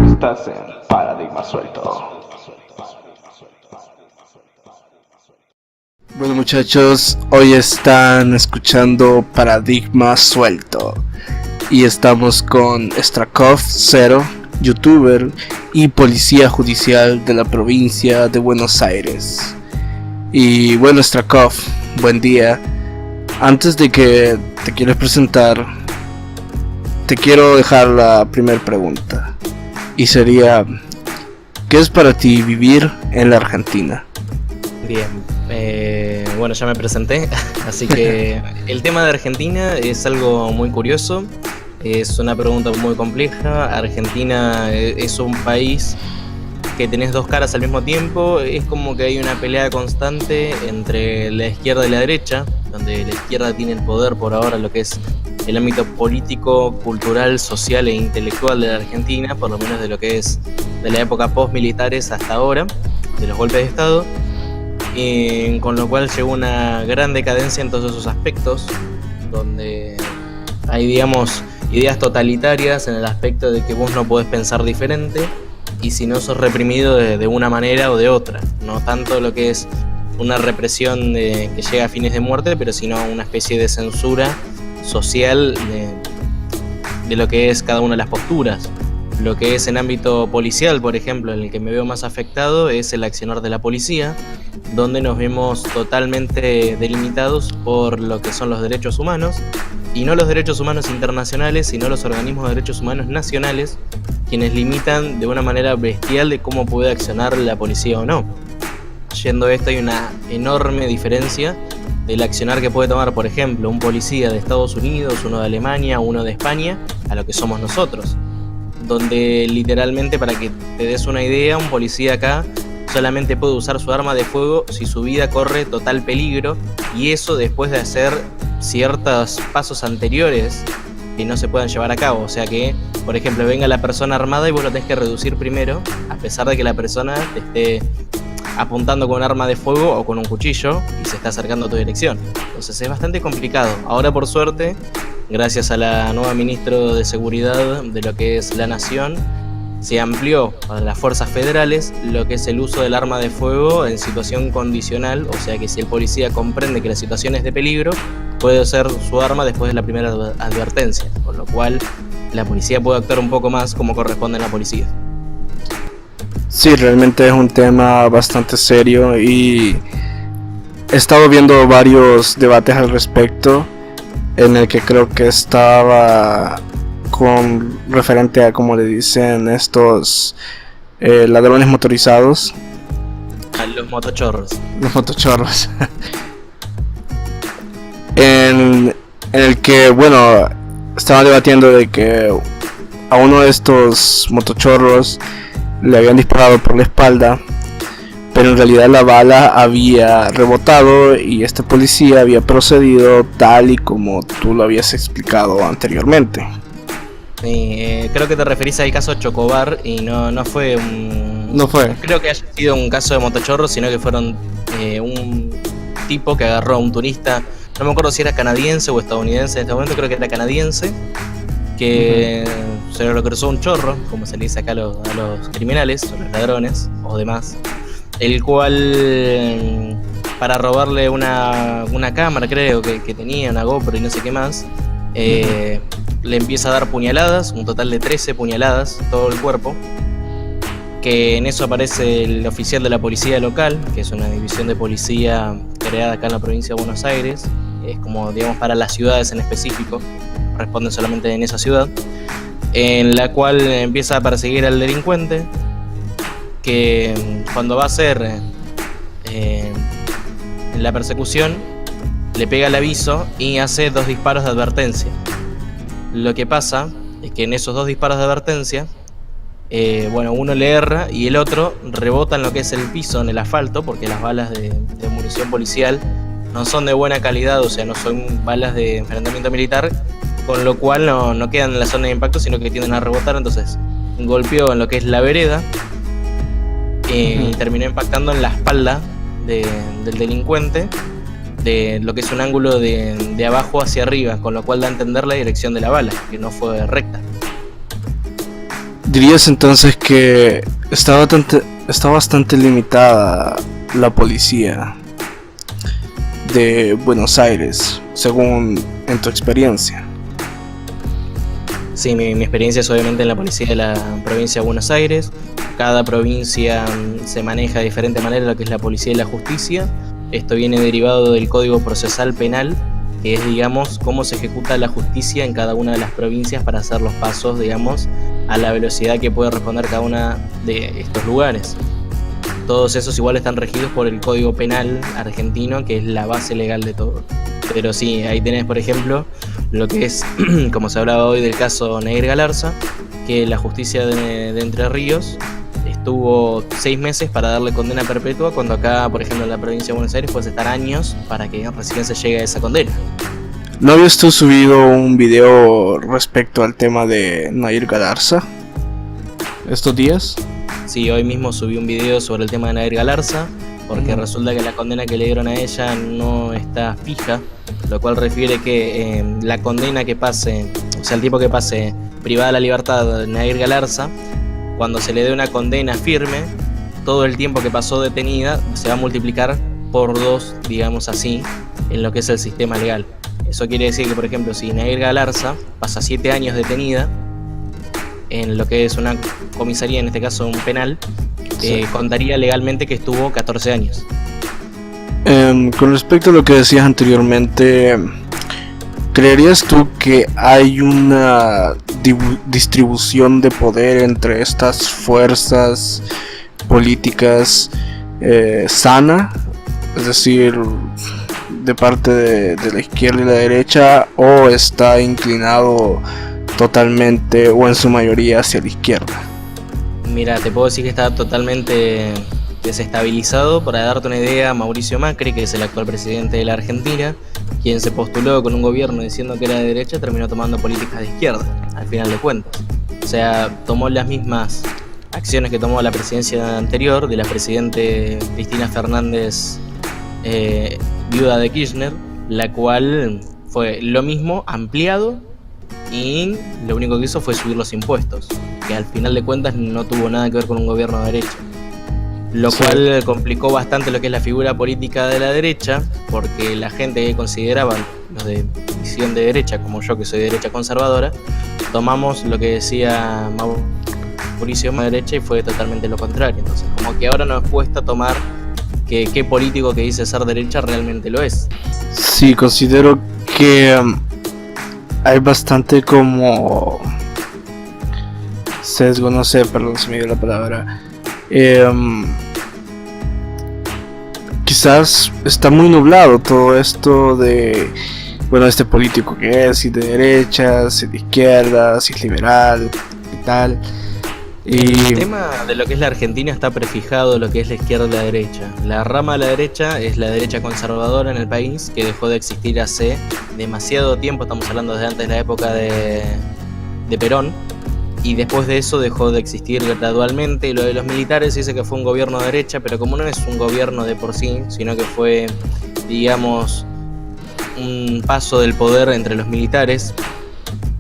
Estás en Paradigma Suelto. Bueno, muchachos, hoy están escuchando Paradigma Suelto y estamos con Strakov Zero, youtuber y policía judicial de la provincia de Buenos Aires. Y bueno, Strakov, buen día. Antes de que te quieras presentar, te quiero dejar la primera pregunta, y sería: ¿qué es para ti vivir en la Argentina? Bien, bueno, ya me presenté, así que el tema de Argentina es algo muy curioso, es una pregunta muy compleja. Argentina es un país que tenés dos caras al mismo tiempo, es como que hay una pelea constante entre la izquierda y la derecha, donde la izquierda tiene el poder por ahora, lo que es el ámbito político, cultural, social e intelectual de la Argentina, por lo menos de lo que es de la época post-militares hasta ahora, de los golpes de Estado. Con lo cual llegó una gran decadencia en todos esos aspectos, donde hay, digamos, ideas totalitarias en el aspecto de que vos no podés pensar diferente y si no sos reprimido de una manera o de otra, no tanto lo que es una represión que llega a fines de muerte, pero sino una especie de censura social de lo que es cada una de las posturas. Lo que es en ámbito policial, por ejemplo, en el que me veo más afectado es el accionar de la policía, donde nos vemos totalmente delimitados por lo que son los derechos humanos, y no los derechos humanos internacionales, sino los organismos de derechos humanos nacionales, quienes limitan de una manera bestial de cómo puede accionar la policía o no. Yendo a esto, hay una enorme diferencia del accionar que puede tomar, por ejemplo, un policía de Estados Unidos, uno de Alemania, uno de España, a lo que somos nosotros, donde literalmente, para que te des una idea, un policía acá solamente puede usar su arma de fuego si su vida corre total peligro, y eso después de hacer ciertos pasos anteriores que no se puedan llevar a cabo. O sea que, por ejemplo, venga la persona armada y vos lo tenés que reducir primero, a pesar de que la persona te esté apuntando con un arma de fuego o con un cuchillo y se está acercando a tu dirección. Entonces es bastante complicado. Ahora, por suerte, gracias a la nueva ministra de Seguridad de lo que es la Nación, se amplió para las fuerzas federales lo que es el uso del arma de fuego en situación condicional, o sea que si el policía comprende que la situación es de peligro, puede usar su arma después de la primera advertencia, con lo cual la policía puede actuar un poco más como corresponde en la policía. Sí, realmente es un tema bastante serio y he estado viendo varios debates al respecto, en el que creo que estaba con referente a, como le dicen estos ladrones motorizados, A los motochorros. los motochorros, en el que, bueno, estaban debatiendo de que a uno de estos motochorros le habían disparado por la espalda, pero en realidad la bala había rebotado y este policía había procedido tal y como tú lo habías explicado anteriormente. Sí, creo que te referís al caso Chocobar y no fue un... No fue. Creo que haya sido un caso de motochorros, sino que fueron un tipo que agarró a un turista, no me acuerdo si era canadiense o estadounidense en este momento, creo que era canadiense, que se lo cruzó un chorro, como se le dice acá a los criminales, o los ladrones, o demás, el cual, para robarle una cámara, creo que tenía, una GoPro y no sé qué más, le empieza a dar puñaladas, un total de 13 puñaladas, todo el cuerpo, que en eso aparece el oficial de la policía local, que es una división de policía creada acá en la provincia de Buenos Aires, es como, digamos, para las ciudades en específico, responden solamente en esa ciudad, en la cual empieza a perseguir al delincuente, que cuando va a hacer la persecución le pega el aviso y hace 2 disparos de advertencia. Lo que pasa es que en esos 2 disparos de advertencia, uno le erra y el otro rebota en lo que es el piso, en el asfalto, porque las balas de munición policial no son de buena calidad, o sea, no son balas de enfrentamiento militar, con lo cual no quedan en la zona de impacto, sino que tienden a rebotar. Entonces golpeó en lo que es la vereda y terminó impactando en la espalda del delincuente, de lo que es un ángulo de abajo hacia arriba, con lo cual da a entender la dirección de la bala, que no fue recta. ¿Dirías entonces que está bastante limitada la policía de Buenos Aires, según en tu experiencia? Sí, mi experiencia es obviamente en la policía de la provincia de Buenos Aires. Cada provincia se maneja de diferente manera lo que es la policía y la justicia. Esto viene derivado del Código Procesal Penal, que es, digamos, cómo se ejecuta la justicia en cada una de las provincias para hacer los pasos, digamos, a la velocidad que puede responder cada una de estos lugares. Todos esos igual están regidos por el Código Penal argentino, que es la base legal de todo. Pero sí, ahí tenés, por ejemplo, lo que es, como se hablaba hoy del caso Nair Galarza, que la justicia de Entre Ríos estuvo 6 meses para darle condena perpetua, cuando acá, por ejemplo, en la provincia de Buenos Aires puedes estar años para que recién se llegue a esa condena. ¿No habías tú subido un video respecto al tema de Nair Galarza estos días? Sí, hoy mismo subí un video sobre el tema de Nair Galarza, porque resulta que la condena que le dieron a ella no está fija, lo cual refiere que la condena que pase, o sea, el tiempo que pase privada de la libertad de Nair Galarza, cuando se le dé una condena firme, todo el tiempo que pasó detenida se va a multiplicar por 2, digamos así, en lo que es el sistema legal. Eso quiere decir que, por ejemplo, si Nair Galarza pasa 7 años detenida en lo que es una comisaría, en este caso un penal, contaría legalmente que estuvo 14 años. Con respecto a lo que decías anteriormente, ¿creerías tú que hay una distribución de poder entre estas fuerzas políticas sana? Es decir, de parte de la izquierda y la derecha, ¿o está inclinado totalmente o en su mayoría hacia la izquierda? Mira, te puedo decir que está totalmente desestabilizado. Para darte una idea, Mauricio Macri, que es el actual presidente de la Argentina, quien se postuló con un gobierno diciendo que era de derecha, terminó tomando políticas de izquierda, al final de cuentas. O sea, tomó las mismas acciones que tomó la presidencia anterior, de la presidente Cristina Fernández, viuda de Kirchner, la cual fue lo mismo, ampliado, y lo único que hizo fue subir los impuestos, que al final de cuentas no tuvo nada que ver con un gobierno de derecha. Lo cual complicó bastante lo que es la figura política de la derecha, porque la gente que consideraban los de visión de derecha, como yo que soy de derecha conservadora, tomamos lo que decía Mauricio de derecha y fue totalmente lo contrario. Entonces, como que ahora nos cuesta tomar que qué político que dice ser derecha realmente lo es. Sí, considero que hay bastante como sesgo, no sé, perdón, se me dio la palabra. Quizás está muy nublado todo esto de, bueno, este político que es, si de derecha, si de izquierda, si es liberal y tal. El tema de lo que es la Argentina está prefijado lo que es la izquierda y la derecha. La rama de la derecha es la derecha conservadora en el país, que dejó de existir hace demasiado tiempo, estamos hablando desde antes de la época de Perón, y después de eso dejó de existir gradualmente. Y lo de los militares dice que fue un gobierno de derecha, pero como no es un gobierno de por sí, sino que fue, digamos, un paso del poder entre los militares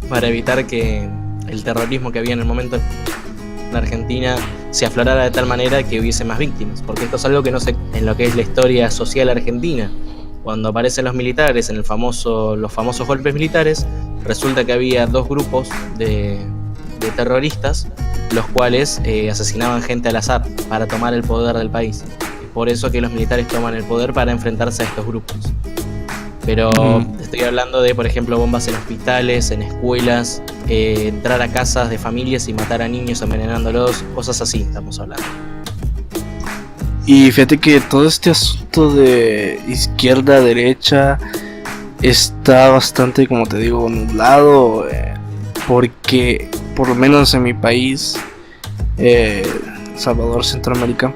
para evitar que el terrorismo que había en el momento en Argentina se aflorara de tal manera que hubiese más víctimas, porque esto es algo que no se en lo que es la historia social argentina. Cuando aparecen los militares en los famosos golpes militares, resulta que había 2 grupos de terroristas, los cuales asesinaban gente al azar para tomar el poder del país. Es por eso que los militares toman el poder, para enfrentarse a estos grupos. Pero estoy hablando de, por ejemplo, bombas en hospitales, en escuelas, entrar a casas de familias y matar a niños envenenándolos, cosas así estamos hablando. Y fíjate que todo este asunto de izquierda-derecha está bastante, como te digo, nublado, porque por lo menos en mi país, Salvador, Centroamérica,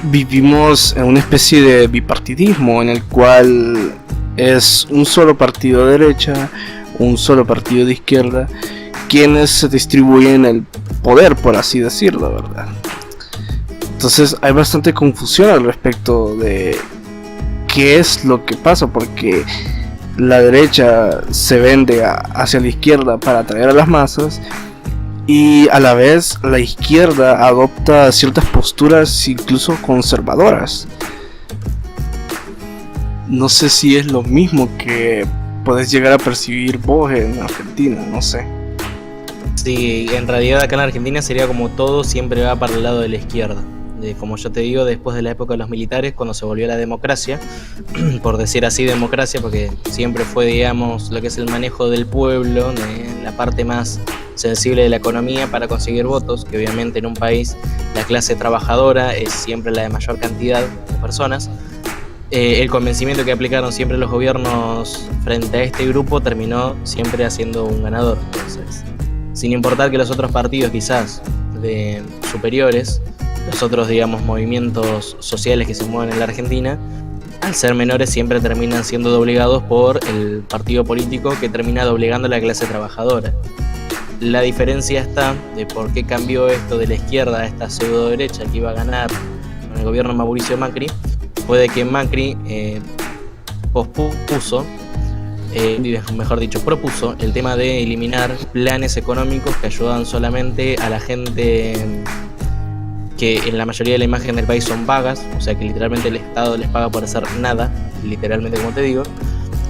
vivimos en una especie de bipartidismo en el cual es un solo partido de derecha, un solo partido de izquierda, quienes se distribuyen el poder, por así decirlo, ¿verdad? Entonces hay bastante confusión al respecto de qué es lo que pasa, porque la derecha se vende hacia la izquierda para atraer a las masas, y a la vez la izquierda adopta ciertas posturas incluso conservadoras. No sé si es lo mismo que podés llegar a percibir vos en Argentina, no sé. Sí, en realidad acá en Argentina sería como todo siempre va para el lado de la izquierda. Como yo te digo, después de la época de los militares, cuando se volvió la democracia, por decir así democracia, porque siempre fue, digamos, lo que es el manejo del pueblo, de la parte más sensible de la economía para conseguir votos, que obviamente en un país la clase trabajadora es siempre la de mayor cantidad de personas. El convencimiento que aplicaron siempre los gobiernos frente a este grupo terminó siempre haciendo un ganador. Entonces, sin importar que los otros partidos quizás de superiores, los otros, digamos, movimientos sociales que se mueven en la Argentina, al ser menores siempre terminan siendo doblegados por el partido político que termina doblegando a la clase trabajadora. La diferencia está de por qué cambió esto de la izquierda a esta pseudo derecha que iba a ganar con el gobierno de Mauricio Macri, fue de que Macri propuso el tema de eliminar planes económicos que ayudaban solamente a la gente que en la mayoría de la imagen del país son vagas, o sea que literalmente el Estado les paga por hacer nada, literalmente como te digo,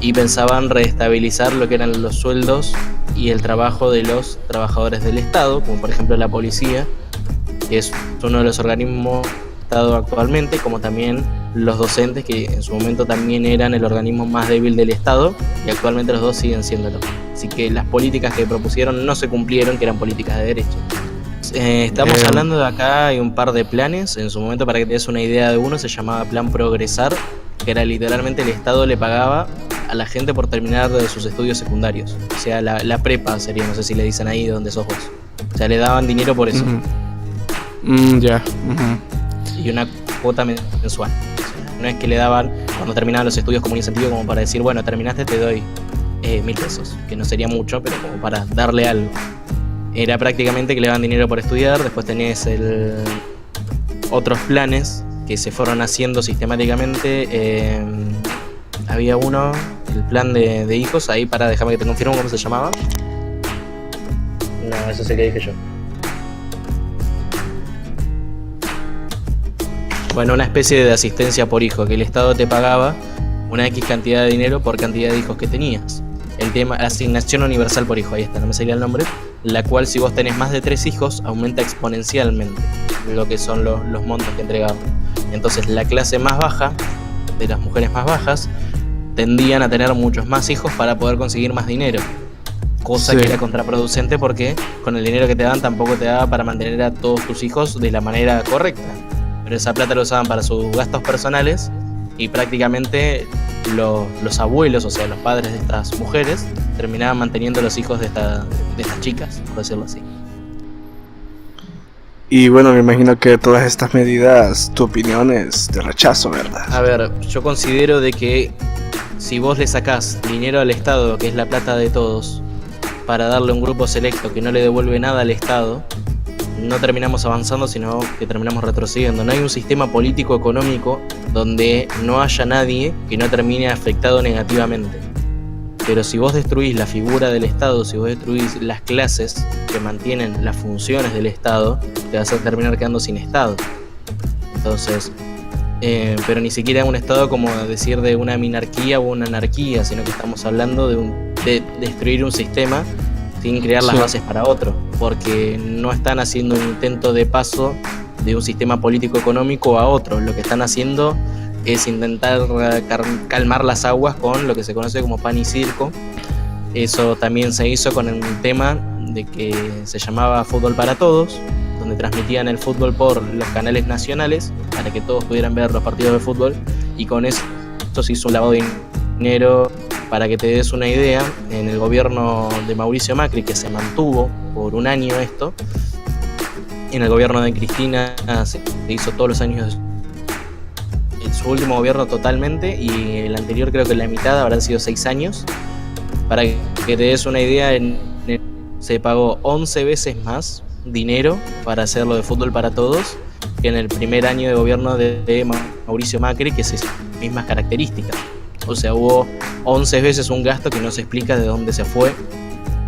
y pensaban reestabilizar lo que eran los sueldos y el trabajo de los trabajadores del Estado, como por ejemplo la policía, que es uno de los organismos del Estado actualmente, como también los docentes, que en su momento también eran el organismo más débil del Estado, y actualmente los dos siguen siéndolo. Así que las políticas que propusieron no se cumplieron, que eran políticas de derecha. Estamos hablando de acá, hay un par de planes. En su momento, para que te des una idea de uno, se llamaba Plan Progresar, que era literalmente el Estado le pagaba a la gente por terminar sus estudios secundarios. O sea, la prepa sería, no sé si le dicen ahí donde sos vos. O sea, le daban dinero por eso. Ya. Y una cuota mensual. O sea, no es que le daban cuando terminaban los estudios como un incentivo, como para decir, bueno, terminaste, te doy 1.000 pesos. Que no sería mucho, pero como para darle algo. Era prácticamente que le daban dinero por estudiar. Después tenés otros planes que se fueron haciendo sistemáticamente. Había uno, el plan de hijos, ahí déjame que te confirmo cómo se llamaba. No, eso sé que dije yo. Bueno, una especie de asistencia por hijo, que el Estado te pagaba una X cantidad de dinero por cantidad de hijos que tenías. El tema, asignación universal por hijo, ahí está, no me salía el nombre, la cual si vos tenés más de 3 hijos aumenta exponencialmente lo que son los montos que entregaban. Entonces la clase más baja, de las mujeres más bajas, tendían a tener muchos más hijos para poder conseguir más dinero, cosa que era contraproducente porque con el dinero que te dan tampoco te daba para mantener a todos tus hijos de la manera correcta, pero esa plata la usaban para sus gastos personales y prácticamente los abuelos, o sea los padres de estas mujeres, terminaban manteniendo los hijos de estas chicas, por decirlo así. Y bueno, me imagino que todas estas medidas, tu opinión es de rechazo, ¿verdad? A ver, yo considero de que si vos le sacás dinero al Estado, que es la plata de todos, para darle a un grupo selecto que no le devuelve nada al Estado, no terminamos avanzando, sino que terminamos retrocediendo. No hay un sistema político económico donde no haya nadie que no termine afectado negativamente. Pero si vos destruís la figura del Estado, si vos destruís las clases que mantienen las funciones del Estado, te vas a terminar quedando sin Estado. Entonces, pero ni siquiera un Estado como decir de una minarquía o una anarquía, sino que estamos hablando de destruir un sistema sin crear las bases para otro, porque no están haciendo un intento de paso de un sistema político económico a otro. Lo que están haciendo es intentar calmar las aguas con lo que se conoce como pan y circo. Eso también se hizo con un tema de que se llamaba Fútbol para Todos, donde transmitían el fútbol por los canales nacionales para que todos pudieran ver los partidos de fútbol, y con eso se hizo un lavado de dinero. Para que te des una idea, en el gobierno de Mauricio Macri, que se mantuvo por un año esto, en el gobierno de Cristina se hizo todos los años su último gobierno totalmente, y el anterior creo que la mitad habrán sido 6 años. Para que te des una idea, se pagó 11 veces más dinero para hacerlo de fútbol para todos que en el primer año de gobierno de Mauricio Macri, que es esas mismas características. O sea, hubo 11 veces un gasto que no se explica de dónde se fue,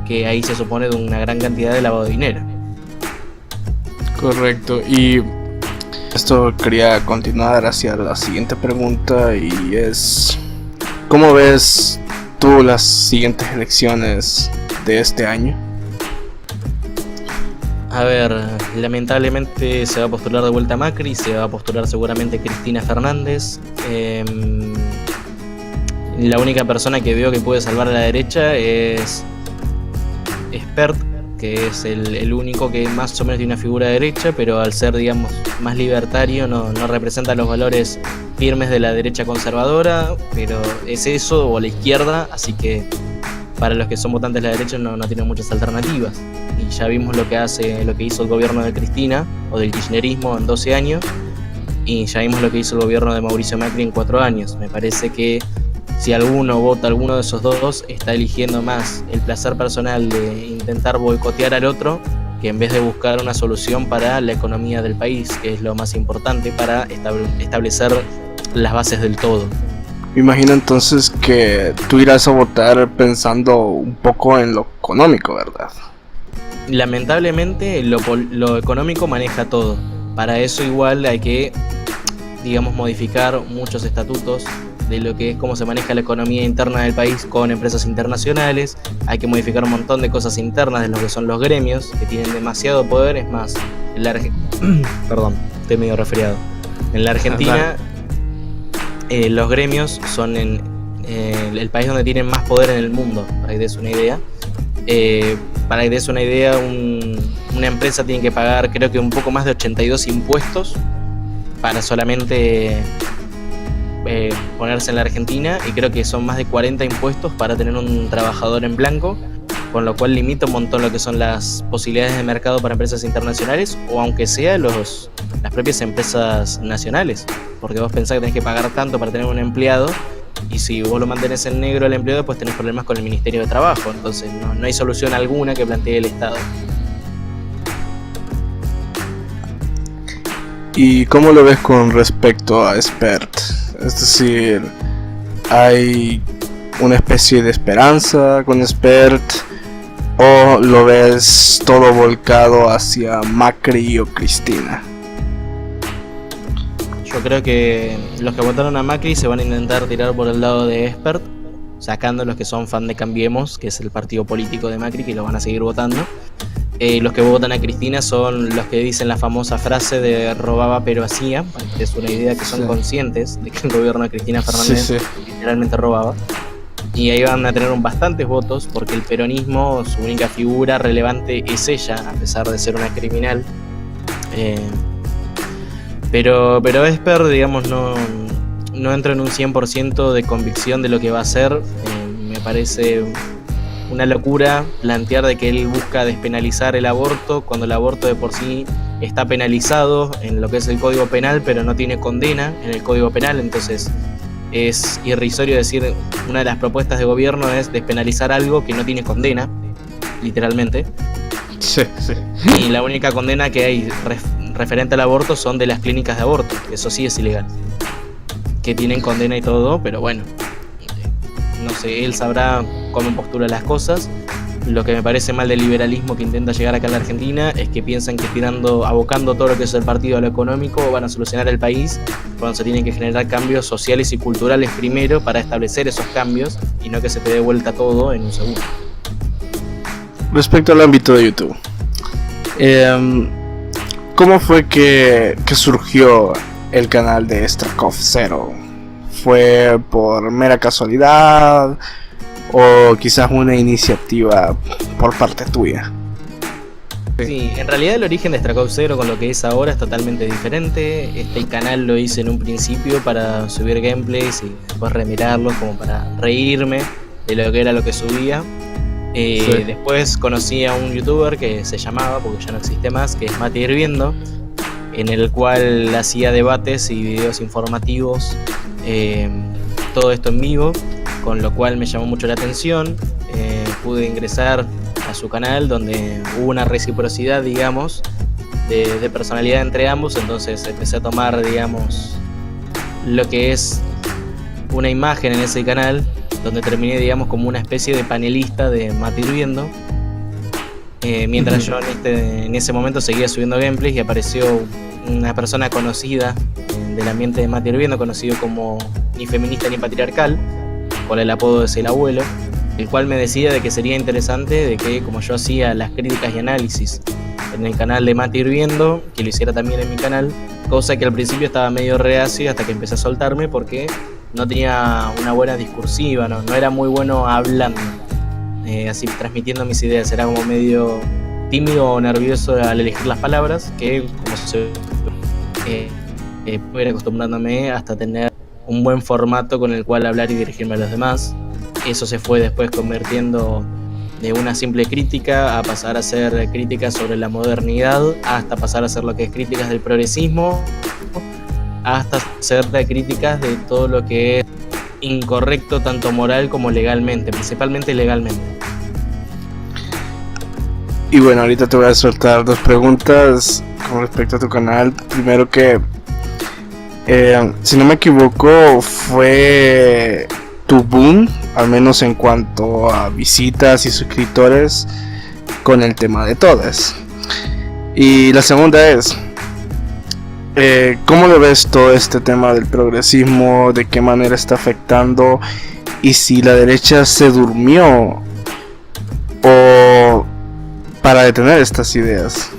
que ahí se supone de una gran cantidad de lavado de dinero. Correcto, y esto quería continuar hacia la siguiente pregunta, y es: ¿cómo ves tú las siguientes elecciones de este año? A ver, lamentablemente se va a postular de vuelta Macri, se va a postular seguramente Cristina Fernández. La única persona que veo que puede salvar a la derecha es Espert, que es el único que más o menos tiene una figura de derecha, pero al ser, digamos, más libertario no representa los valores firmes de la derecha conservadora, pero es eso o la izquierda, así que para los que son votantes de la derecha no tienen muchas alternativas. Y ya vimos lo que hizo el gobierno de Cristina o del kirchnerismo en 12 años, y ya vimos lo que hizo el gobierno de Mauricio Macri en 4 años. Me parece que si alguno vota alguno de esos dos, está eligiendo más el placer personal de intentar boicotear al otro, que en vez de buscar una solución para la economía del país, que es lo más importante para establecer las bases del todo. Me imagino entonces que tú irás a votar pensando un poco en lo económico, ¿verdad? Lamentablemente lo económico maneja todo. Para eso igual hay que, digamos, modificar muchos estatutos de lo que es cómo se maneja la economía interna del país con empresas internacionales. Hay que modificar un montón de cosas internas de lo que son los gremios, que tienen demasiado poder. Es más, perdón, estoy medio resfriado. En la Argentina, los gremios son el país donde tienen más poder en el mundo, para que des una idea. Para que des una idea, una empresa tiene que pagar, creo que un poco más de 82 impuestos para solamente ponerse en la Argentina, y creo que son más de 40 impuestos para tener un trabajador en blanco, con lo cual limita un montón lo que son las posibilidades de mercado para empresas internacionales, o aunque sea las propias empresas nacionales, porque vos pensás que tenés que pagar tanto para tener un empleado, y si vos lo mantenés en negro al empleado, pues tenés problemas con el Ministerio de Trabajo. Entonces no hay solución alguna que plantee el Estado. ¿Y cómo lo ves con respecto a Espert? Es decir, ¿hay una especie de esperanza con Espert, o lo ves todo volcado hacia Macri o Cristina? Yo creo que los que votaron a Macri se van a intentar tirar por el lado de Espert, sacando los que son fan de Cambiemos, que es el partido político de Macri, que lo van a seguir votando. Los que votan a Cristina son los que dicen la famosa frase de robaba pero hacía, para que te des una idea, que son conscientes de que el gobierno de Cristina Fernández literalmente robaba. Y ahí van a tener bastantes votos, porque el peronismo, su única figura relevante es ella, a pesar de ser una criminal. Pero Esper, digamos, no entra en un 100% de convicción de lo que va a hacer. Me parece una locura plantear de que él busca despenalizar el aborto, cuando el aborto de por sí está penalizado en lo que es el Código Penal, pero no tiene condena en el Código Penal. Entonces es irrisorio decir, una de las propuestas de gobierno es despenalizar algo que no tiene condena, literalmente. Sí. Y la única condena que hay referente al aborto son de las clínicas de aborto, eso sí es ilegal, que tienen condena y todo, pero bueno, no sé, él sabrá cómo postula las cosas. Lo que me parece mal del liberalismo que intenta llegar acá a la Argentina es que piensan que abocando todo lo que es el partido a lo económico van a solucionar el país, cuando se tienen que generar cambios sociales y culturales primero para establecer esos cambios, y no que se te dé vuelta todo en un segundo. Respecto al ámbito de YouTube, ¿cómo fue que surgió el canal de Strakov 0? ¿Fue por mera casualidad o quizás una iniciativa por parte tuya? Sí, en realidad el origen de Strakov 0 con lo que es ahora es totalmente diferente. Este canal lo hice en un principio para subir gameplays y después remirarlos, como para reírme de lo que era lo que subía. Después conocí a un youtuber que se llamaba, porque ya no existe más, que es Mati Hirviendo, en el cual hacía debates y videos informativos, todo esto en vivo, con lo cual me llamó mucho la atención. Pude ingresar a su canal, donde hubo una reciprocidad, digamos, de personalidad entre ambos. Entonces empecé a tomar, digamos, lo que es una imagen en ese canal, donde terminé, digamos, como una especie de panelista de Mate Hirviendo, mientras yo en ese momento seguía subiendo gameplays, y apareció una persona conocida del ambiente de Mate Hirviendo, conocido como ni feminista ni patriarcal, con el apodo de El Abuelo, el cual me decía de que sería interesante de que, como yo hacía las críticas y análisis en el canal de Mate Hirviendo, que lo hiciera también en mi canal, cosa que al principio estaba medio reacio hasta que empecé a soltarme, porque no tenía una buena discursiva, no era muy bueno hablando, así transmitiendo mis ideas, era como medio tímido o nervioso al elegir las palabras, que como se puedo ir acostumbrándome hasta tener un buen formato con el cual hablar y dirigirme a los demás. Eso se fue después convirtiendo de una simple crítica a pasar a hacer críticas sobre la modernidad, hasta pasar a hacer lo que es críticas del progresismo, hasta hacer críticas de todo lo que es incorrecto tanto moral como legalmente, principalmente legalmente. Y bueno, ahorita te voy a soltar 2 preguntas con respecto a tu canal. Primero que, si no me equivoco, fue tu boom, al menos en cuanto a visitas y suscriptores, con el tema de todas. Y la segunda es, ¿cómo lo ves todo este tema del progresismo? ¿De qué manera está afectando? Y si la derecha se durmió o para detener estas ideas.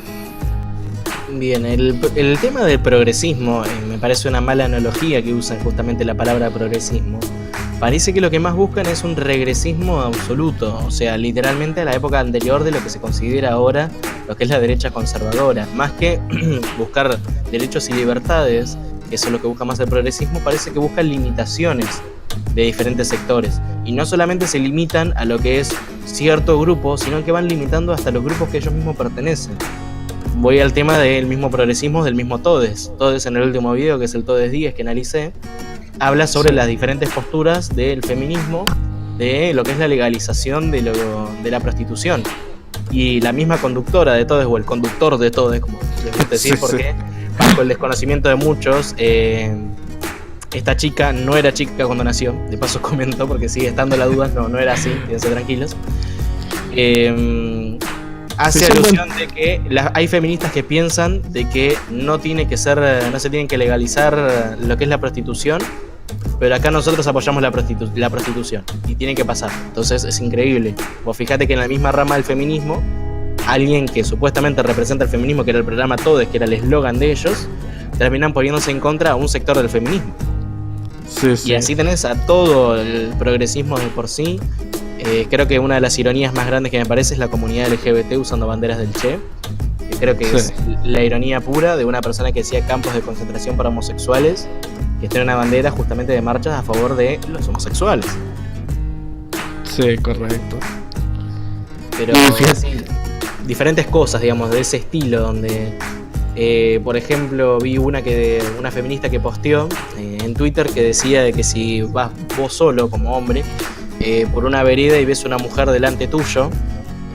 Bien, el tema del progresismo, me parece una mala analogía que usan justamente la palabra progresismo. Parece que lo que más buscan es un regresismo absoluto, o sea, literalmente a la época anterior de lo que se considera ahora lo que es la derecha conservadora. Más que buscar derechos y libertades, que eso es lo que busca más el progresismo, parece que buscan limitaciones de diferentes sectores. Y no solamente se limitan a lo que es cierto grupo, sino que van limitando hasta los grupos que ellos mismos pertenecen. Voy al tema del mismo progresismo, del mismo Todes. Todes, en el último video, que es el Todes 10 que analicé, habla sobre las diferentes posturas del feminismo, de lo que es la legalización de la prostitución. Y la misma conductora de Todes, o el conductor de Todes, como les gusta decir, porque bajo el desconocimiento de muchos, esta chica no era chica cuando nació. De paso comento, porque sigue estando la duda, no era así, quédense tranquilos. Hace alusión de que hay feministas que piensan de que no se tienen que legalizar lo que es la prostitución, pero acá nosotros apoyamos la prostitución y tiene que pasar. Entonces es increíble. Vos fijate que en la misma rama del feminismo, alguien que supuestamente representa el feminismo, que era el programa Todes, que era el eslogan de ellos, terminan poniéndose en contra a un sector del feminismo. Y así tenés a todo el progresismo de por sí. Creo que una de las ironías más grandes que me parece es la comunidad LGBT usando banderas del Che, que creo que es la ironía pura de una persona que hacía campos de concentración para homosexuales, que está en una bandera justamente de marchas a favor de los homosexuales. Sí, correcto. Pero sí, diferentes cosas, digamos, de ese estilo, donde por ejemplo vi una feminista que posteó en Twitter, que decía de que si vas vos solo como hombre por una vereda y ves una mujer delante tuyo,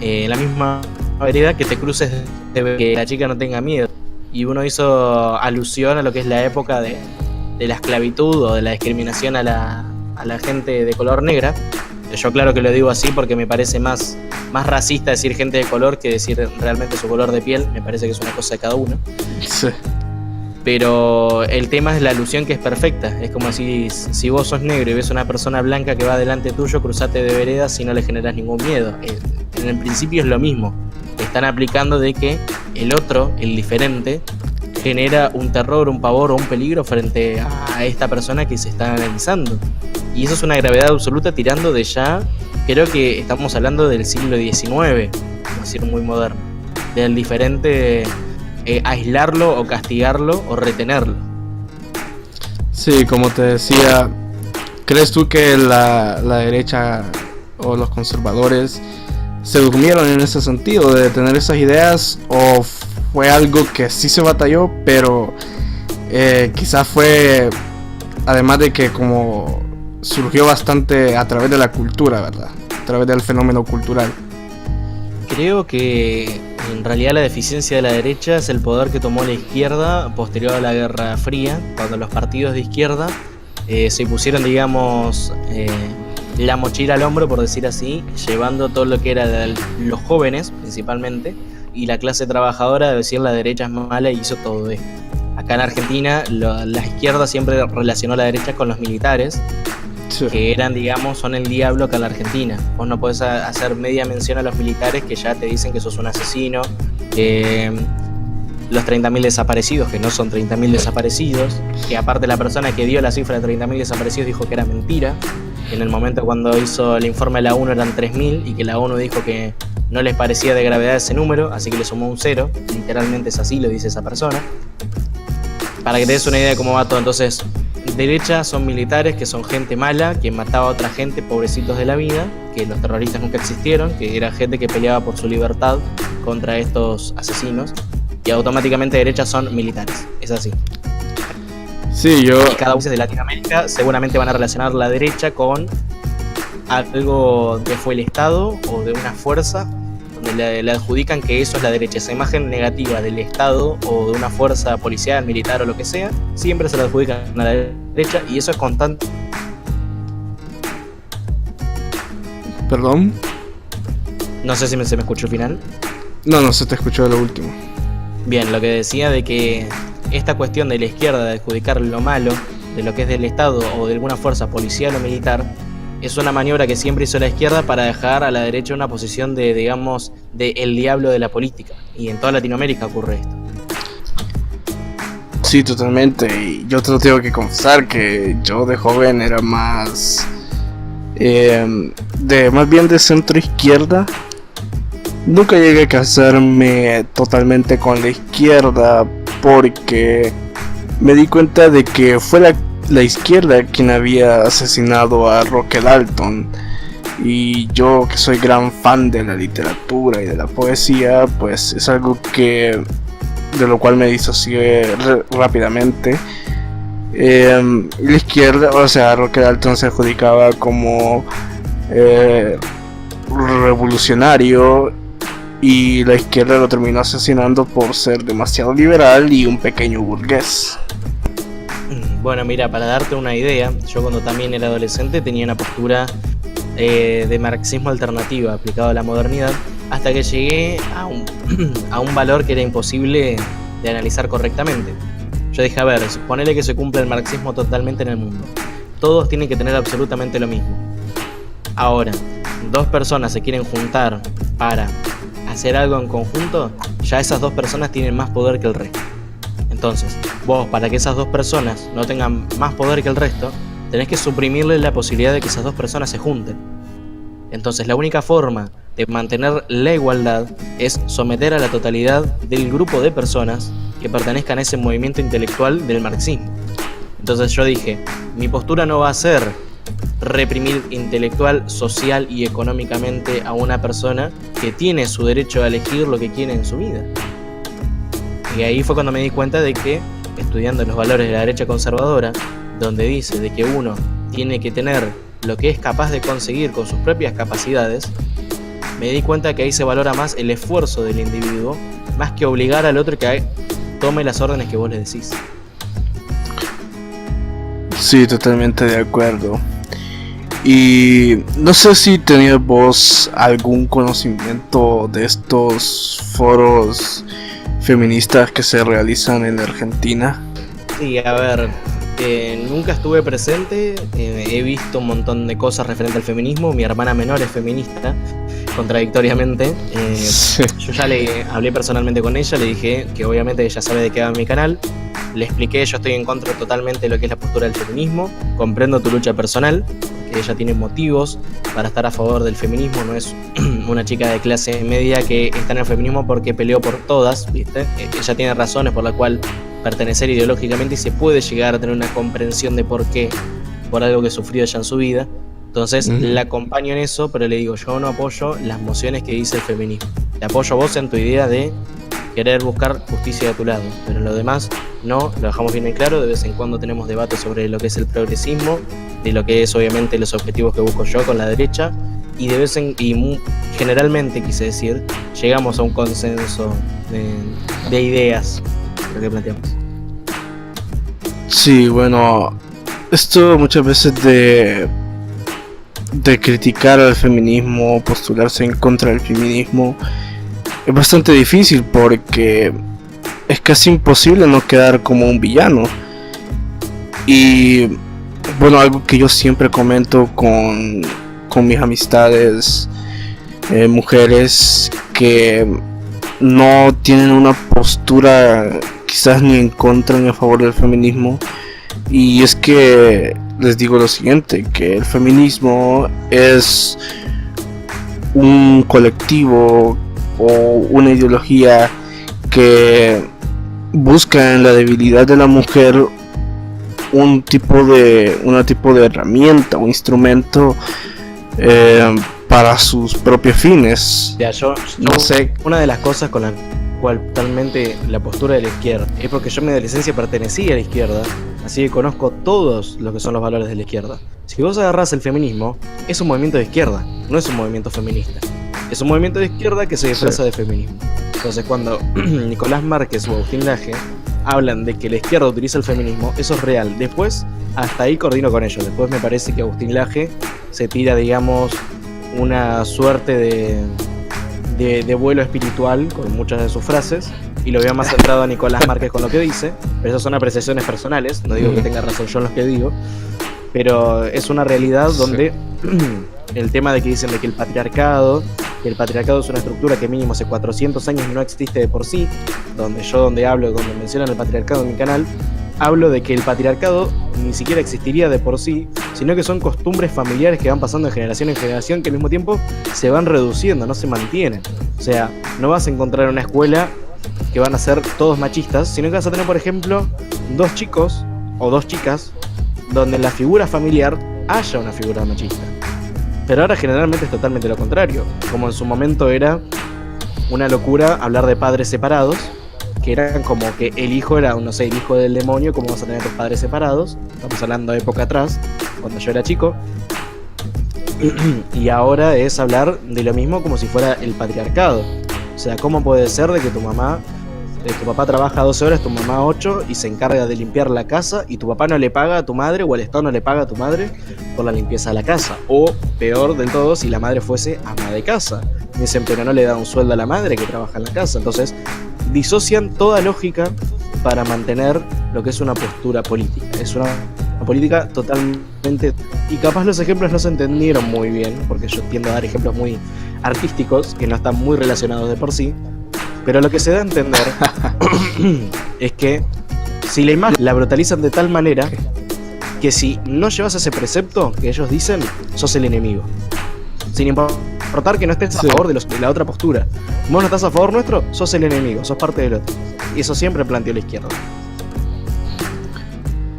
en la misma vereda, que te cruces, que la chica no tenga miedo. Y uno hizo alusión a lo que es la época de la esclavitud o de la discriminación a la gente de color negra. Yo claro que lo digo así porque me parece más racista decir gente de color que decir realmente su color de piel. Me parece que es una cosa de cada uno. Sí. Pero el tema es la alusión, que es perfecta. Es como si vos sos negro y ves a una persona blanca que va delante tuyo, cruzate de vereda si no le generas ningún miedo. En el principio es lo mismo. Están aplicando de que el otro, el diferente, genera un terror, un pavor o un peligro frente a esta persona que se está analizando. Y eso es una gravedad absoluta, tirando de ya, creo que estamos hablando del siglo XIX, vamos a decir muy moderno, del diferente, aislarlo o castigarlo o retenerlo. Sí, como te decía, ¿crees tú que la derecha o los conservadores se durmieron en ese sentido de tener esas ideas, o fue algo que sí se batalló, pero quizás fue, además de que como surgió bastante a través de la cultura, ¿verdad? A través del fenómeno cultural. Creo que en realidad la deficiencia de la derecha es el poder que tomó la izquierda posterior a la Guerra Fría, cuando los partidos de izquierda se pusieron, digamos, la mochila al hombro, por decir así, llevando todo lo que era de los jóvenes principalmente, y la clase trabajadora de decir la derecha es mala y hizo todo esto. Acá en Argentina la izquierda siempre relacionó a la derecha con los militares, sí, que eran, digamos, son el diablo acá en la Argentina. Vos no podés hacer media mención a los militares que ya te dicen que sos un asesino, los 30.000 desaparecidos, que no son 30.000 desaparecidos, que aparte la persona que dio la cifra de 30.000 desaparecidos dijo que era mentira, que en el momento cuando hizo el informe de la ONU eran 3.000 y que la ONU dijo que no les parecía de gravedad ese número, así que le sumó un 0, literalmente es así, lo dice esa persona. Para que te des una idea de cómo va todo. Entonces, derecha son militares, que son gente mala, que mataba a otra gente, pobrecitos de la vida, que los terroristas nunca existieron, que era gente que peleaba por su libertad contra estos asesinos, y automáticamente derecha son militares, es así. Sí, Y cada país de Latinoamérica seguramente van a relacionar la derecha con algo que fue el Estado o de una fuerza, donde le adjudican que eso es la derecha. Esa imagen negativa del Estado o de una fuerza policial, militar o lo que sea, siempre se la adjudican a la derecha, y eso es constante. ¿Perdón? No sé si se me escuchó el final. No se te escuchó lo último. Bien, lo que decía de que esta cuestión de la izquierda de adjudicar lo malo de lo que es del Estado o de alguna fuerza policial o militar es una maniobra que siempre hizo la izquierda para dejar a la derecha una posición de, digamos, de el diablo de la política. Y en toda Latinoamérica ocurre esto. Sí, totalmente. Y yo te lo tengo que confesar que yo de joven era más más bien de centro izquierda. Nunca llegué a casarme totalmente con la izquierda porque me di cuenta de que fue la izquierda quien había asesinado a Roque Dalton, y yo, que soy gran fan de la literatura y de la poesía, pues es algo que de lo cual me disocié rápidamente. La izquierda, o sea, Roque Dalton se adjudicaba como revolucionario, y la izquierda lo terminó asesinando por ser demasiado liberal y un pequeño burgués. Bueno, mira, para darte una idea, yo cuando también era adolescente tenía una postura de marxismo alternativa aplicado a la modernidad, hasta que llegué a un valor que era imposible de analizar correctamente. Yo dije, a ver, suponele que se cumple el marxismo totalmente en el mundo. Todos tienen que tener absolutamente lo mismo. Ahora, dos personas se quieren juntar para hacer algo en conjunto, ya esas dos personas tienen más poder que el resto. Entonces, vos, para que esas dos personas no tengan más poder que el resto, tenés que suprimirle la posibilidad de que esas dos personas se junten. Entonces, la única forma de mantener la igualdad es someter a la totalidad del grupo de personas que pertenezcan a ese movimiento intelectual del marxismo. Entonces yo dije, mi postura no va a ser reprimir intelectual, social y económicamente a una persona que tiene su derecho a elegir lo que quiere en su vida. Y ahí fue cuando me di cuenta de que, estudiando los valores de la derecha conservadora, donde dice de que uno tiene que tener lo que es capaz de conseguir con sus propias capacidades, me di cuenta que ahí se valora más el esfuerzo del individuo, más que obligar al otro que tome las órdenes que vos le decís. Sí, totalmente de acuerdo. Y no sé si tenías vos algún conocimiento de estos foros feministas que se realizan en Argentina. Sí, a ver, nunca estuve presente, he visto un montón de cosas referente al feminismo. Mi hermana menor es feminista, contradictoriamente. Sí. Yo ya le hablé personalmente con ella, le dije que obviamente ella sabe de qué va mi canal. Le expliqué, yo estoy en contra totalmente de lo que es la postura del feminismo, comprendo tu lucha personal, que ella tiene motivos para estar a favor del feminismo, no es una chica de clase media que está en el feminismo porque peleó por todas, ¿viste? Ella tiene razones por las cuales pertenecer ideológicamente y se puede llegar a tener una comprensión de por qué, por algo que sufrió ella en su vida. Entonces la acompaño en eso, pero le digo, yo no apoyo las mociones que dice el feminismo. Te apoyo a vos en tu idea de querer buscar justicia de tu lado, pero en lo demás no, lo dejamos bien en claro. De vez en cuando tenemos debates sobre lo que es el progresismo, de lo que es obviamente los objetivos que busco yo con la derecha, y generalmente, quise decir, llegamos a un consenso de ideas, lo que planteamos. Sí, bueno, esto muchas veces de criticar al feminismo, postularse en contra del feminismo, es bastante difícil porque es casi imposible no quedar como un villano. Y bueno, algo que yo siempre comento con mis amistades mujeres que no tienen una postura quizás ni en contra ni a favor del feminismo, y es que les digo lo siguiente, que el feminismo es un colectivo o una ideología que busca en la debilidad de la mujer un tipo de herramienta, un instrumento para sus propios fines. Ya, yo No sé. Una de las cosas con la cual totalmente la postura de la izquierda es porque yo en mi adolescencia pertenecía a la izquierda, así que conozco todos lo que son los valores de la izquierda. Si vos agarrás el feminismo, es un movimiento de izquierda, no es un movimiento feminista. Es un movimiento de izquierda que se disfraza de feminismo. Entonces, cuando Nicolás Márquez o Agustín Laje hablan de que la izquierda utiliza el feminismo, eso es real. Después, hasta ahí coordino con ellos. Después me parece que Agustín Laje se tira, digamos, una suerte de vuelo espiritual con muchas de sus frases, y lo veo más centrado a Nicolás Márquez con lo que dice, pero esas son apreciaciones personales, no digo que tenga razón yo en lo que digo, pero es una realidad donde el tema de que dicen de que el patriarcado es una estructura que mínimo hace 400 años no existe de por sí, donde mencionan el patriarcado en mi canal, hablo de que el patriarcado ni siquiera existiría de por sí, sino que son costumbres familiares que van pasando de generación en generación, que al mismo tiempo se van reduciendo, no se mantienen. O sea, no vas a encontrar una escuela que van a ser todos machistas, sino que vas a tener, por ejemplo, 2 chicos o 2 chicas donde en la figura familiar haya una figura machista. Pero ahora generalmente es totalmente lo contrario, como en su momento era una locura hablar de padres separados, que eran como que el hijo era, no sé, el hijo del demonio, como vas a tener tus padres separados. Estamos hablando de época atrás, cuando yo era chico. Y ahora es hablar de lo mismo como si fuera el patriarcado. O sea, ¿cómo puede ser de que tu papá trabaja 12 horas, tu mamá 8, y se encarga de limpiar la casa, y tu papá no le paga a tu madre, o el Estado no le paga a tu madre por la limpieza de la casa? O peor del todo, si la madre fuese ama de casa. Dicen, pero no le da un sueldo a la madre que trabaja en la casa. Entonces disocian toda lógica para mantener lo que es una postura política. Es una política totalmente... Y capaz los ejemplos no se entendieron muy bien, porque yo tiendo a dar ejemplos muy artísticos que no están muy relacionados de por sí, pero lo que se da a entender es que si la imagen la brutalizan de tal manera que si no llevas ese precepto que ellos dicen, sos el enemigo, sin importar que no estés a favor de la otra postura. Vos no estás a favor nuestro, sos el enemigo, sos parte del otro. Y eso siempre planteó la izquierda.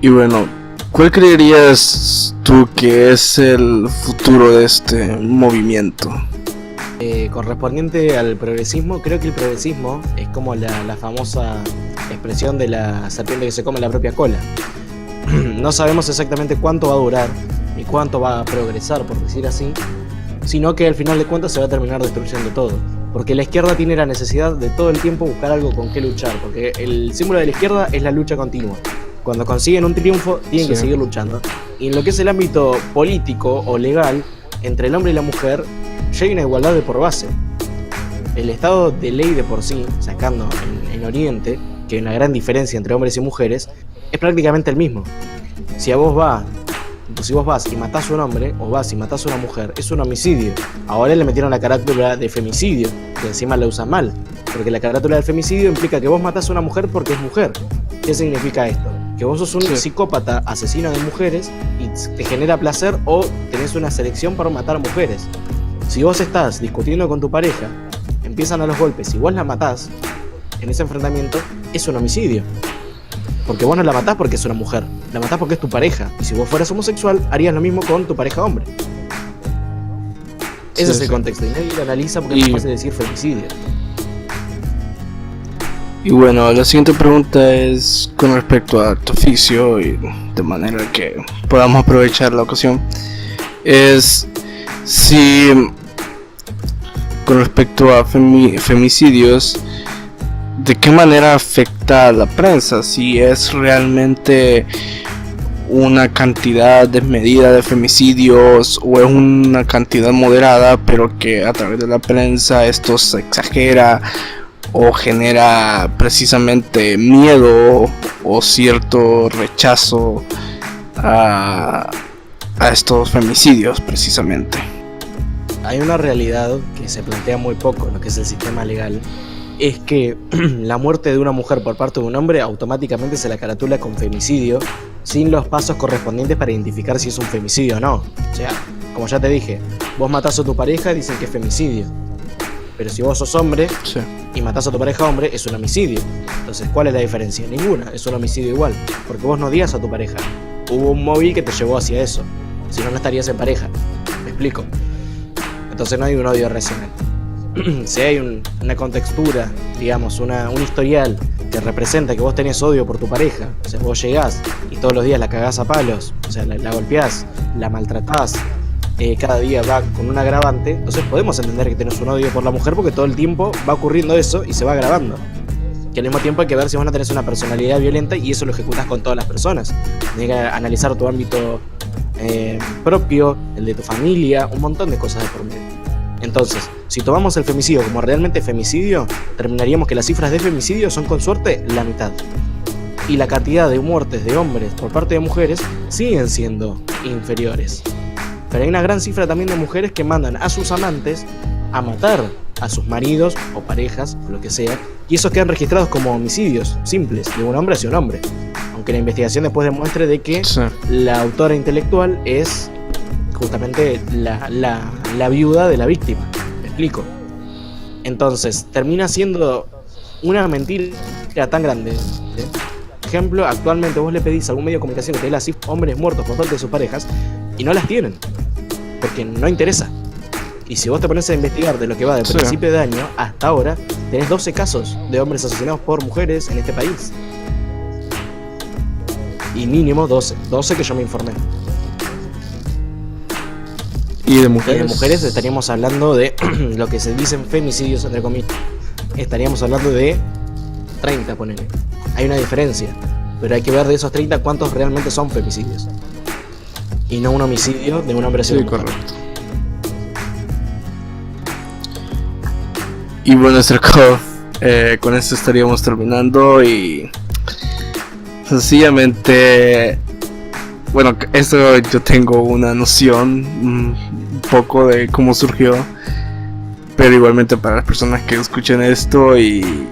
Y bueno, ¿cuál creerías tú que es el futuro de este movimiento? Correspondiente al progresismo, creo que el progresismo es como la famosa expresión de la serpiente que se come la propia cola. No sabemos exactamente cuánto va a durar ni cuánto va a progresar, por decir así, sino que al final de cuentas se va a terminar destruyendo todo. Porque la izquierda tiene la necesidad de todo el tiempo buscar algo con qué luchar, porque el símbolo de la izquierda es la lucha continua. Cuando consiguen un triunfo, tienen que seguir luchando. Y en lo que es el ámbito político o legal, entre el hombre y la mujer, ya hay una igualdad de por base. El estado de ley de por sí, sacando en Oriente, que hay una gran diferencia entre hombres y mujeres, es prácticamente el mismo. Si vos vas y matás a un hombre, o vas y matás a una mujer, es un homicidio. Ahora le metieron la carátula de femicidio, que encima la usan mal, porque la carátula del femicidio implica que vos matás a una mujer porque es mujer. ¿Qué significa esto? Que vos sos un psicópata asesino de mujeres y te genera placer, o tenés una selección para matar a mujeres. Si vos estás discutiendo con tu pareja, empiezan a los golpes y vos la matás en ese enfrentamiento, es un homicidio. Porque vos no la matás porque es una mujer, la matás porque es tu pareja. Y si vos fueras homosexual, harías lo mismo con tu pareja hombre. Ese es el contexto, y nadie lo analiza porque es fácil decir femicidio. Y bueno, la siguiente pregunta es con respecto a tu oficio y de manera que podamos aprovechar la ocasión. Es si con respecto a femicidios, ¿de qué manera afecta a la prensa? Si es realmente una cantidad desmedida de femicidios o es una cantidad moderada, pero que a través de la prensa esto se exagera o genera precisamente miedo o cierto rechazo a estos femicidios precisamente. Hay una realidad que se plantea muy poco en lo que es el sistema legal, es que la muerte de una mujer por parte de un hombre automáticamente se la caratula con femicidio sin los pasos correspondientes para identificar si es un femicidio o no. O sea, como ya te dije, vos matás a tu pareja y dicen que es femicidio, pero si vos sos hombre Sí. y matás a tu pareja hombre, es un homicidio. Entonces, ¿cuál es la diferencia? Ninguna, es un homicidio igual, porque vos no odias a tu pareja. Hubo un móvil que te llevó hacia eso, si no, no estarías en pareja. ¿Me explico? Entonces no hay un odio racional. Si hay una contextura, digamos, un historial que representa que vos tenés odio por tu pareja, o sea, vos llegás y todos los días la cagás a palos, o sea, la golpeás, la maltratás, cada día va con un agravante, entonces podemos entender que tenés un odio por la mujer porque todo el tiempo va ocurriendo eso y se va agravando. Que al mismo tiempo hay que ver si vos no tenés una personalidad violenta y eso lo ejecutás con todas las personas. Tenés que analizar tu ámbito propio, el de tu familia, un montón de cosas de por medio. Entonces, si tomamos el femicidio como realmente femicidio, terminaríamos que las cifras de femicidio son con suerte la mitad. Y la cantidad de muertes de hombres por parte de mujeres siguen siendo inferiores. Pero hay una gran cifra también de mujeres que mandan a sus amantes a matar a sus maridos o parejas, o lo que sea, y esos quedan registrados como homicidios simples, de un hombre hacia un hombre. Aunque la investigación después demuestre de que Sí. la autora intelectual es justamente la viuda de la víctima. ¿Me explico? Entonces, termina siendo una mentira tan grande. Por ejemplo, actualmente vos le pedís a algún medio de comunicación que te dé las cifras de hombres muertos por parte de sus parejas y no las tienen, porque no interesa. Y si vos te pones a investigar de lo que va del Sí. principio de año hasta ahora, tenés 12 casos de hombres asesinados por mujeres en este país. Y mínimo 12 que yo me informé. Y de De mujeres. mujeres estaríamos hablando de lo que se dicen femicidios, entre comillas. Estaríamos hablando de 30, ponele. Hay una diferencia, pero hay que ver de esos 30 cuántos realmente son femicidios. Y no un homicidio de un hombre hacia Sí, una mujer. correcto. Y bueno, Strakov, con esto estaríamos terminando y sencillamente, bueno, esto yo tengo una noción un poco de cómo surgió, pero igualmente para las personas que escuchen esto y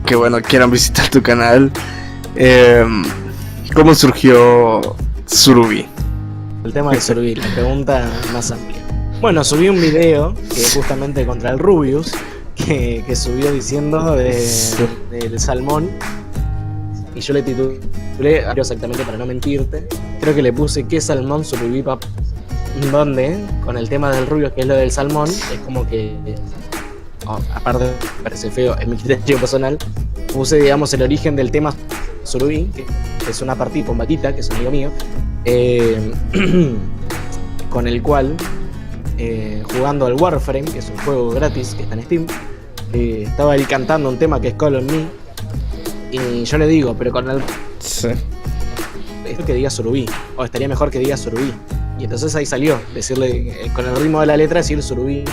que bueno quieran visitar tu canal, ¿cómo surgió Surubí? El tema del Surubí, la pregunta más amplia. Bueno, subí un video que es justamente contra el Rubius, que subió diciendo del salmón, y yo le titulé, exactamente para no mentirte, creo que le puse ¿qué salmón surubí papá? Donde, con el tema del Rubius, que es lo del salmón, es como que, aparte me parece feo, es mi criterio personal, puse, digamos, el origen del tema Surubí, que es una partida con Vaquita, que es un amigo mío, con el cual, jugando al Warframe, que es un juego gratis que está en Steam, estaba él cantando un tema que es Call on Me, y yo le digo, pero con el Sí. esto que diga Surubí, o estaría mejor que diga Surubí, y entonces ahí salió, decirle, con el ritmo de la letra, decir Surubí,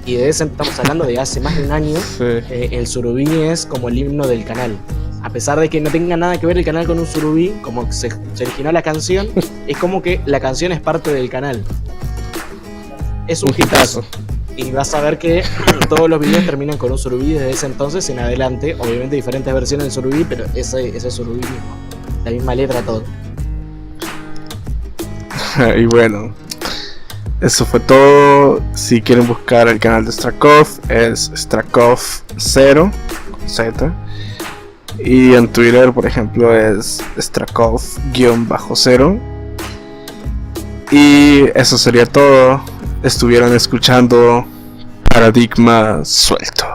y de eso estamos hablando de hace más de un año. Sí. El Surubí es como el himno del canal. A pesar de que no tenga nada que ver el canal con un surubí, como se originó la canción, es como que la canción es parte del canal. Es un hitazo. Y vas a ver que todos los videos terminan con un surubí desde ese entonces en adelante. Obviamente diferentes versiones del surubí, pero ese surubí mismo. La misma letra, todo. Y bueno, eso fue todo. Si quieren buscar el canal de Strakov, es Strakov0 con Z. Y en Twitter, por ejemplo, es Strakov-0. Y eso sería todo. Estuvieron escuchando Paradigma Suelto.